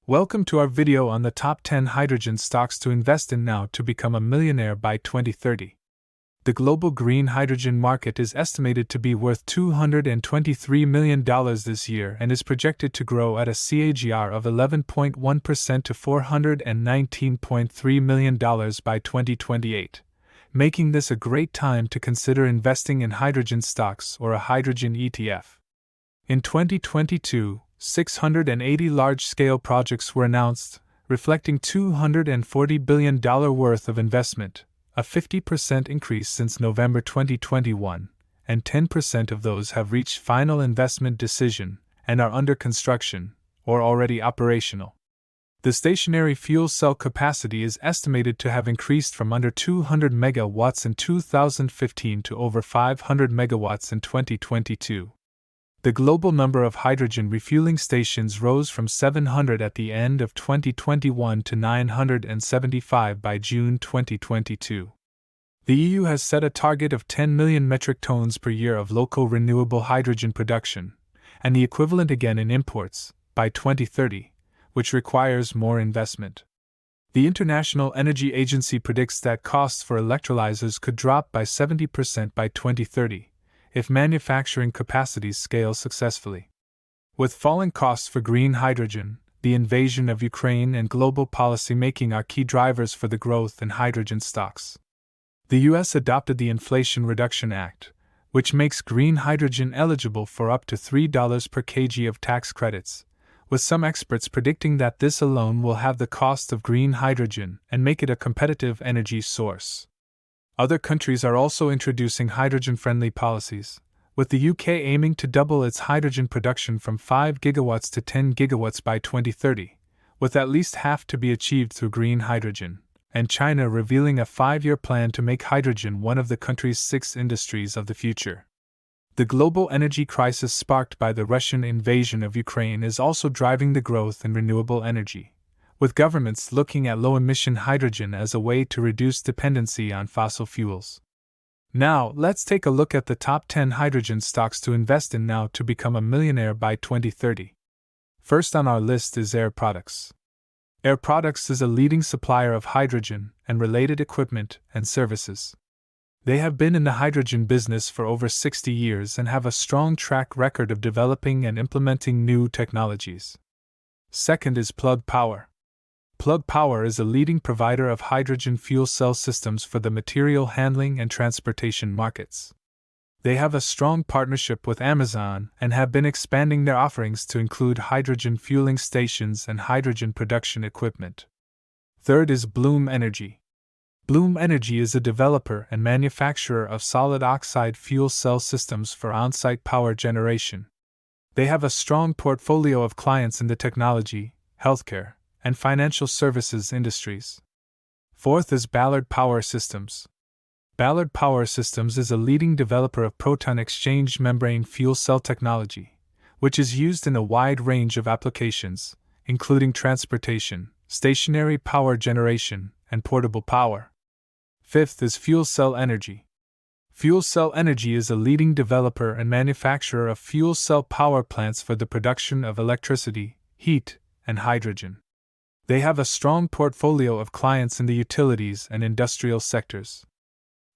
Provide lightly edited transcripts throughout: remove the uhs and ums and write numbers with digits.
Welcome to our video on the top 10 hydrogen stocks to invest in now to become a millionaire by 2030. The global green hydrogen market is estimated to be worth $223 million this year and is projected to grow at a CAGR of 11.1% to $419.3 million by 2028, making this a great time to consider investing in hydrogen stocks or a hydrogen ETF. In 2022, 680 large-scale projects were announced, reflecting $240 billion worth of investment, a 50% increase since November 2021, and 10% of those have reached final investment decision and are under construction or already operational. The stationary fuel cell capacity is estimated to have increased from under 200 megawatts in 2015 to over 500 megawatts in 2022. The global number of hydrogen refueling stations rose from 700 at the end of 2021 to 975 by June 2022. The EU has set a target of 10 million metric tons per year of local renewable hydrogen production, and the equivalent again in imports, by 2030, which requires more investment. The International Energy Agency predicts that costs for electrolyzers could drop by 70% by 2030. If manufacturing capacities scale successfully. With falling costs for green hydrogen, the invasion of Ukraine and global policy making are key drivers for the growth in hydrogen stocks. The US adopted the Inflation Reduction Act, which makes green hydrogen eligible for up to $3 per kg of tax credits, with some experts predicting that this alone will halve the cost of green hydrogen and make it a competitive energy source. Other countries are also introducing hydrogen-friendly policies, with the UK aiming to double its hydrogen production from 5 gigawatts to 10 gigawatts by 2030, with at least half to be achieved through green hydrogen, and China revealing a 5-year plan to make hydrogen one of the country's 6 industries of the future. The global energy crisis sparked by the Russian invasion of Ukraine is also driving the growth in renewable energy, with governments looking at low-emission hydrogen as a way to reduce dependency on fossil fuels. Now, let's take a look at the top 10 hydrogen stocks to invest in now to become a millionaire by 2030. First on our list is Air Products. Air Products is a leading supplier of hydrogen and related equipment and services. They have been in the hydrogen business for over 60 years and have a strong track record of developing and implementing new technologies. Second is Plug Power. Plug Power is a leading provider of hydrogen fuel cell systems for the material handling and transportation markets. They have a strong partnership with Amazon and have been expanding their offerings to include hydrogen fueling stations and hydrogen production equipment. Third is Bloom Energy. Bloom Energy is a developer and manufacturer of solid oxide fuel cell systems for on-site power generation. They have a strong portfolio of clients in the technology, healthcare, and financial services industries. Fourth is Ballard Power Systems. Ballard Power Systems is a leading developer of proton exchange membrane fuel cell technology, which is used in a wide range of applications, including transportation, stationary power generation, and portable power. Fifth is Fuel Cell Energy. Fuel Cell Energy is a leading developer and manufacturer of fuel cell power plants for the production of electricity, heat, and hydrogen. They have a strong portfolio of clients in the utilities and industrial sectors.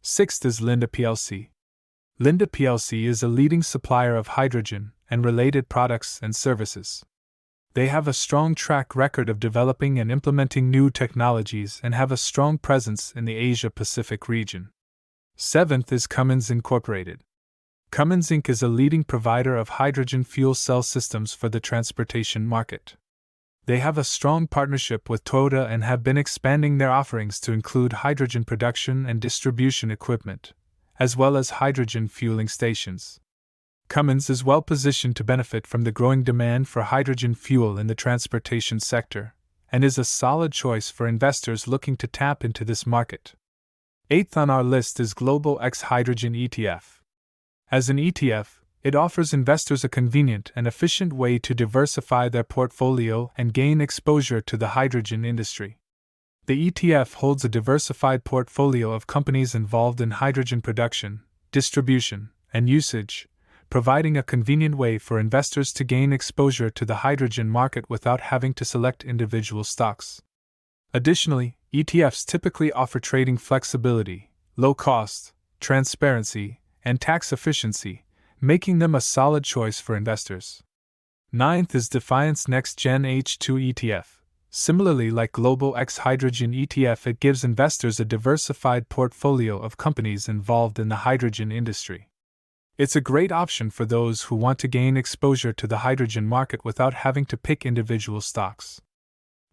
Sixth is Linde plc. Linde plc is a leading supplier of hydrogen and related products and services. They have a strong track record of developing and implementing new technologies and have a strong presence in the Asia-Pacific region. Seventh is Cummins Incorporated. Cummins Inc. is a leading provider of hydrogen fuel cell systems for the transportation market. They have a strong partnership with Toyota and have been expanding their offerings to include hydrogen production and distribution equipment, as well as hydrogen fueling stations. Cummins is well positioned to benefit from the growing demand for hydrogen fuel in the transportation sector, and is a solid choice for investors looking to tap into this market. Eighth on our list is Global X Hydrogen ETF. As an ETF, it offers investors a convenient and efficient way to diversify their portfolio and gain exposure to the hydrogen industry. The ETF holds a diversified portfolio of companies involved in hydrogen production, distribution, and usage, providing a convenient way for investors to gain exposure to the hydrogen market without having to select individual stocks. Additionally, ETFs typically offer trading flexibility, low cost, transparency, and tax efficiency, making them a solid choice for investors. Ninth is Defiance Next Gen H2 ETF. Similarly, like Global X Hydrogen ETF, it gives investors a diversified portfolio of companies involved in the hydrogen industry. It's a great option for those who want to gain exposure to the hydrogen market without having to pick individual stocks.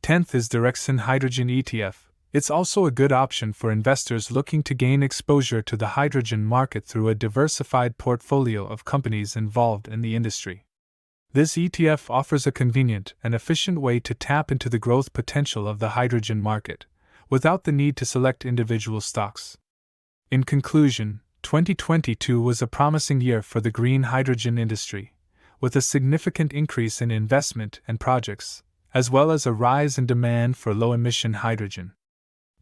10th is Direxin Hydrogen ETF. It's also a good option for investors looking to gain exposure to the hydrogen market through a diversified portfolio of companies involved in the industry. This ETF offers a convenient and efficient way to tap into the growth potential of the hydrogen market, without the need to select individual stocks. In conclusion, 2022 was a promising year for the green hydrogen industry, with a significant increase in investment and projects, as well as a rise in demand for low-emission hydrogen.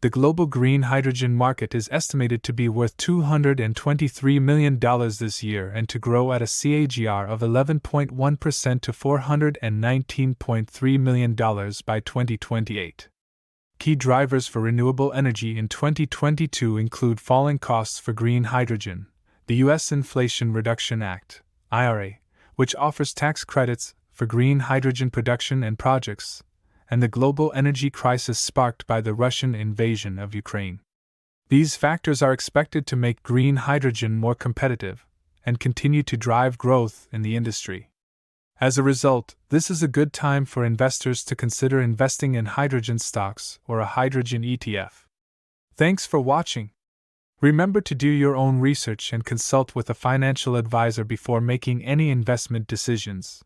The global green hydrogen market is estimated to be worth $223 million this year and to grow at a CAGR of 11.1% to $419.3 million by 2028. Key drivers for renewable energy in 2022 include falling costs for green hydrogen, the U.S. Inflation Reduction Act, IRA, which offers tax credits for green hydrogen production and projects, and the global energy crisis sparked by the Russian invasion of Ukraine. These factors are expected to make green hydrogen more competitive and continue to drive growth in the industry. As a result, this is a good time for investors to consider investing in hydrogen stocks or a hydrogen ETF. Thanks for watching. Remember to do your own research and consult with a financial advisor before making any investment decisions.